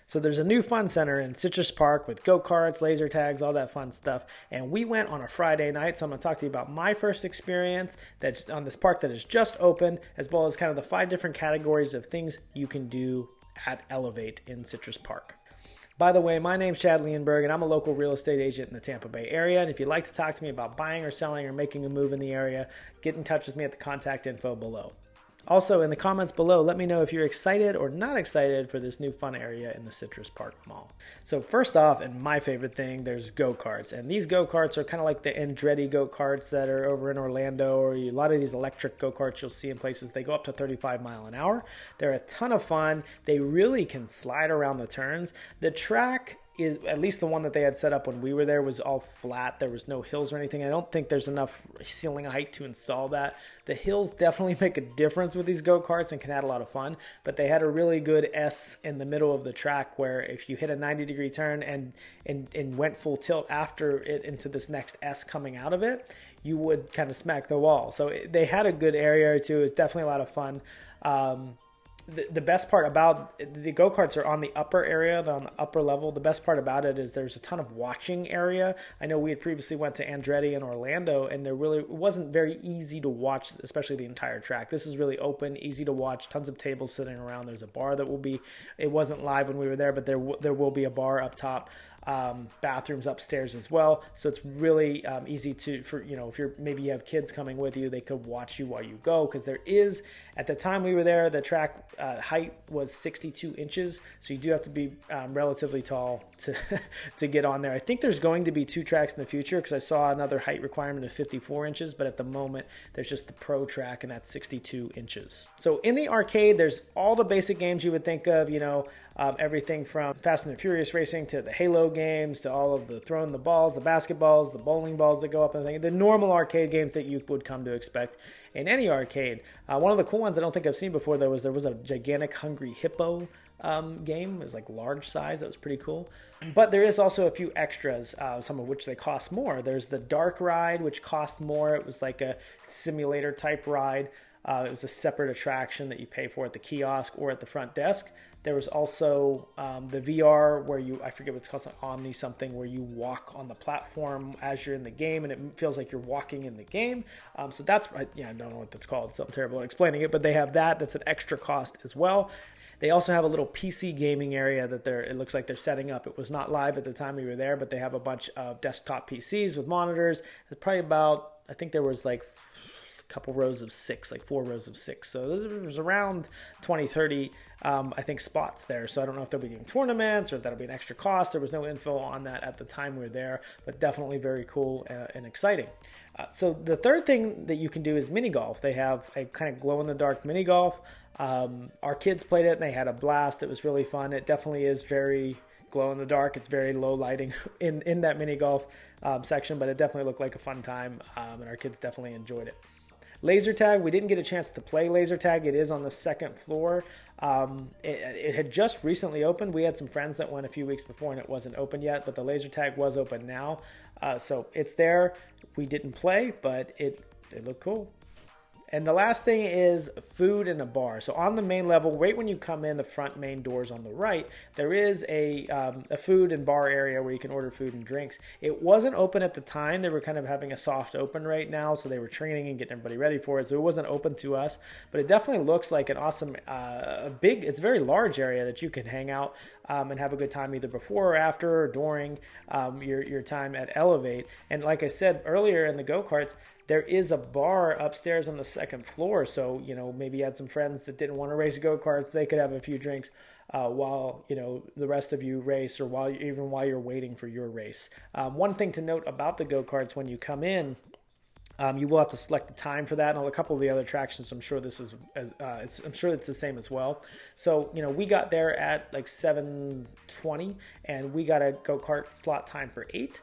So there's a new fun center in Citrus Park with go-karts, laser tags, all that fun stuff. And we went on a Friday night. So I'm going to talk to you about my first experience that's on this park that is just opened, as well as kind of the 5 different categories of things you can do at Elevate in Citrus Park. By the way, my name's Chad Leonberg, and I'm a local real estate agent in the Tampa Bay area. And if you'd like to talk to me about buying or selling or making a move in the area, get in touch with me at the contact info below. Also, in the comments below, let me know if you're excited or not excited for this new fun area in the Citrus Park Mall. So first off, and my favorite thing, there's go-karts. And these go-karts are kind of like the Andretti go-karts that are over in Orlando, or a lot of these electric go-karts you'll see in places. They go up to 35 miles an hour. They're a ton of fun. They really can slide around the turns. The track is, at least the one that they had set up when we were there, was all flat. There was no hills or anything. I don't think there's enough ceiling height to install that. The hills definitely make a difference with these go-karts and can add a lot of fun, but they had a really good S in the middle of the track where if you hit a 90-degree turn and went full tilt after it into this next S coming out of it, you would kind of smack the wall. So they had a good area too. It's definitely a lot of fun. The best part about the go-karts are on the upper area, they're on the upper level. The best part about it is there's a ton of watching area. I know we had previously went to Andretti in Orlando, and it wasn't very easy to watch, especially the entire track. This is really open, easy to watch, tons of tables sitting around. There's a bar that will be, it wasn't live when we were there, but there will be a bar up top. Bathrooms upstairs as well, so it's really easy to, for if maybe you have kids coming with you, they could watch you while you go, because there is, at the time we were there, the track height was 62 inches, so you do have to be relatively tall to get on there. I think there's going to be 2 tracks in the future, because I saw another height requirement of 54 inches, but at the moment there's just the pro track, and that's 62 inches. So in the arcade, there's all the basic games you would think of, everything from Fast and the Furious racing to the Halo games to all of the throwing the balls, the basketballs, the bowling balls that go up and the normal arcade games that you would come to expect in any arcade. One of the cool ones I don't think I've seen before there was a gigantic Hungry Hippo game. It was like large size. That was pretty cool. But there is also a few extras, some of which they cost more. There's the Dark Ride, which cost more. It was like a simulator type ride. It was a separate attraction that you pay for at the kiosk or at the front desk. There was also the VR where I forget what it's called, Omni something, where you walk on the platform as you're in the game, and it feels like you're walking in the game. So that's, I don't know what that's called, so I'm terrible at explaining it, but they have that. That's an extra cost as well. They also have a little PC gaming area that it looks like they're setting up. It was not live at the time we were there, but they have a bunch of desktop PCs with monitors. It's probably about, I think there was like couple rows of 6, like 4 rows of 6. So there was around 20, 30, I think, spots there. So I don't know if they'll be doing tournaments or if that'll be an extra cost. There was no info on that at the time we were there, but definitely very cool and exciting. So the third thing that you can do is mini golf. They have a kind of glow-in-the-dark mini golf. Our kids played it and they had a blast. It was really fun. It definitely is very glow in the dark. It's very low lighting in that mini golf section, but it definitely looked like a fun time, and our kids definitely enjoyed it. Laser tag, we didn't get a chance to play laser tag. It is on the 2nd floor. It had just recently opened. We had some friends that went a few weeks before and it wasn't open yet, but the laser tag was open now. So it's there. We didn't play, but it looked cool. And the last thing is food in a bar. So on the main level, right when you come in, the front main doors on the right, there is a food and bar area where you can order food and drinks. It wasn't open at the time. They were kind of having a soft open right now, so they were training and getting everybody ready for it. So it wasn't open to us, but it definitely looks like an awesome, it's a very large area that you can hang out and have a good time either before or after or during your time at Elevate. And like I said earlier in the go-karts, there is a bar upstairs on the 2nd floor. So, maybe you had some friends that didn't want to race go-karts. They could have a few drinks while, the rest of you race, or while you're waiting for your race. One thing to note about the go-karts, when you come in, you will have to select the time for that. And on a couple of the other attractions, I'm sure it's the same as well. So, we got there at like 7:20 and we got a go-kart slot time for 8.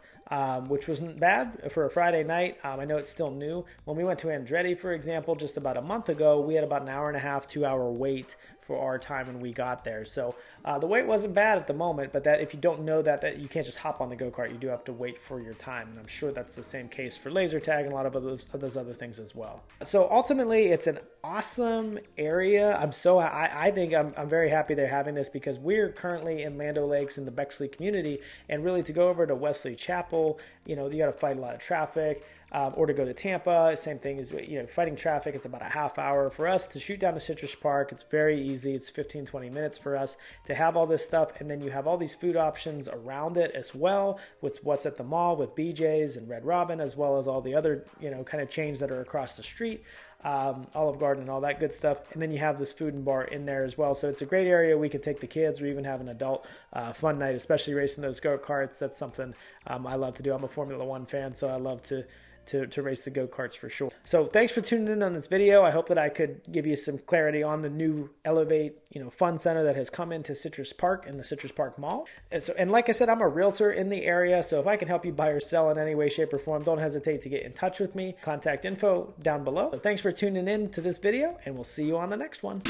which wasn't bad for a Friday night. I know it's still new. When we went to Andretti, for example, just about a month ago, we had about an hour and a half, 2-hour wait for our time when we got there. So the wait wasn't bad at the moment, but that if you don't know that you can't just hop on the go-kart, you do have to wait for your time. And I'm sure that's the same case for laser tag and a lot of those other things as well. So ultimately, it's an awesome area. I think I'm very happy they're having this, because we're currently in Land O'Lakes in the Bexley community, and really to go over to Wesley Chapel, you got to fight a lot of traffic. Or to go to Tampa, same thing as, fighting traffic. It's about a half hour for us to shoot down to Citrus Park. It's very easy. It's 15-20 minutes for us to have all this stuff. And then you have all these food options around it as well, with what's at the mall with BJ's and Red Robin, as well as all the other, kind of chains that are across the street, Olive Garden and all that good stuff. And then you have this food and bar in there as well. So it's a great area. We could take the kids or even have an adult fun night, especially racing those go-karts. That's something I love to do. I'm a Formula One fan, so I love to race the go-karts for sure. So thanks for tuning in on this video. I hope that I could give you some clarity on the new Elevate, fun center that has come into Citrus Park in the Citrus Park Mall. And like I said, I'm a realtor in the area, so if I can help you buy or sell in any way, shape, or form, don't hesitate to get in touch with me. Contact info down below. So thanks for tuning in to this video, and we'll see you on the next one.